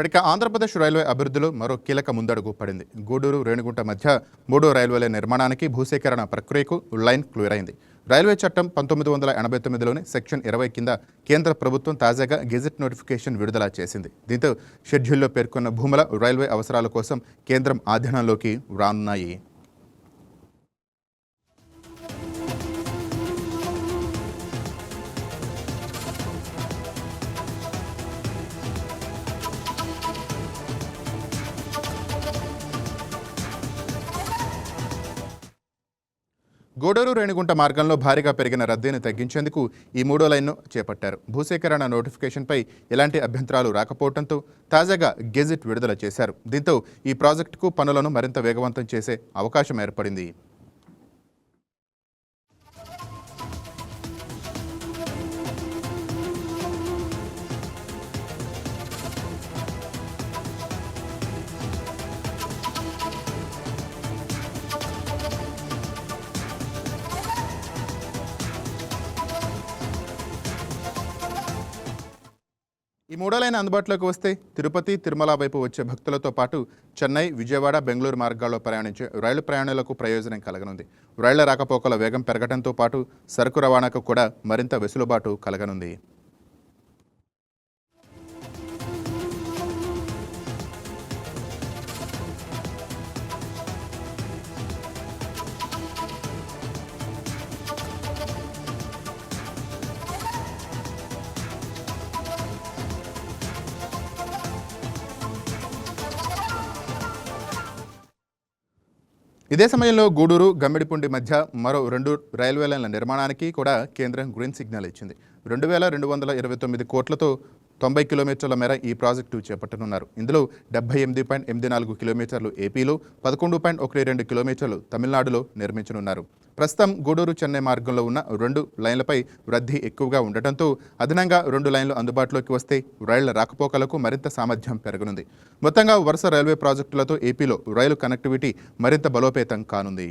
ఇక ఆంధ్రప్రదేశ్ రైల్వే అభివృద్ధిలో మరో కీలక ముందడుగు పడింది. గూడూరు రేణిగుంట మధ్య 3వ రైల్వేల నిర్మాణానికి భూసేకరణ ప్రక్రియకు లైన్ క్లియర్ అయింది. రైల్వే చట్టం 1989లోని సెక్షన్ 20 కింద కేంద్ర ప్రభుత్వం తాజాగా గెజెట్ నోటిఫికేషన్ విడుదల చేసింది. దీంతో షెడ్యూల్లో పేర్కొన్న భూముల రైల్వే అవసరాల కోసం కేంద్రం ఆధీనంలోకి రానున్నాయి. గూడూరు రేణిగుంట మార్గంలో భారీగా పెరిగిన రద్దీని తగ్గించేందుకు ఈ 3వ లైన్ను చేపట్టారు. భూసేకరణ నోటిఫికేషన్పై ఎలాంటి అభ్యంతరాలు రాకపోవడంతో తాజాగా గెజిట్ విడుదల చేశారు. దీంతో ఈ ప్రాజెక్టుకు పనులను మరింత వేగవంతం చేసే అవకాశం ఏర్పడింది. ఈ 3వ లైన్ అందుబాటులోకి వస్తే తిరుపతి, తిరుమల వైపు వచ్చే భక్తులతో పాటు చెన్నై, విజయవాడ, బెంగళూరు మార్గాల్లో ప్రయాణించే రైలు ప్రయాణాలకు ప్రయోజనం కలగనుంది. రైళ్ల రాకపోకల వేగం పెరగడంతో పాటు సరుకు రవాణాకు కూడా మరింత వెసులుబాటు కలగనుంది. ఇదే సమయంలో గూడూరు, గమ్మిడిపుండి మధ్య మరో 2 రైల్వే లైన్ల నిర్మాణానికి కూడా కేంద్రం గ్రీన్ సిగ్నల్ ఇచ్చింది. 2229 కోట్లతో 90 కిలోమీటర్ల మేర ఈ ప్రాజెక్టు చేపట్టనున్నారు. ఇందులో 78.84 కిలోమీటర్లు ఏపీలో, 11.12 కిలోమీటర్లు తమిళనాడులో నిర్మించనున్నారు. ప్రస్తుతం గూడూరు, చెన్నై మార్గంలో ఉన్న 2 లైన్లపై రద్దీ ఎక్కువగా ఉండటంతో అదనంగా 2 లైన్లు అందుబాటులోకి వస్తే రైళ్ల రాకపోకలకు మరింత సామర్థ్యం పెరగనుంది. మొత్తంగా వరుస రైల్వే ప్రాజెక్టులతో ఏపీలో రైలు కనెక్టివిటీ మరింత బలోపేతం కానుంది.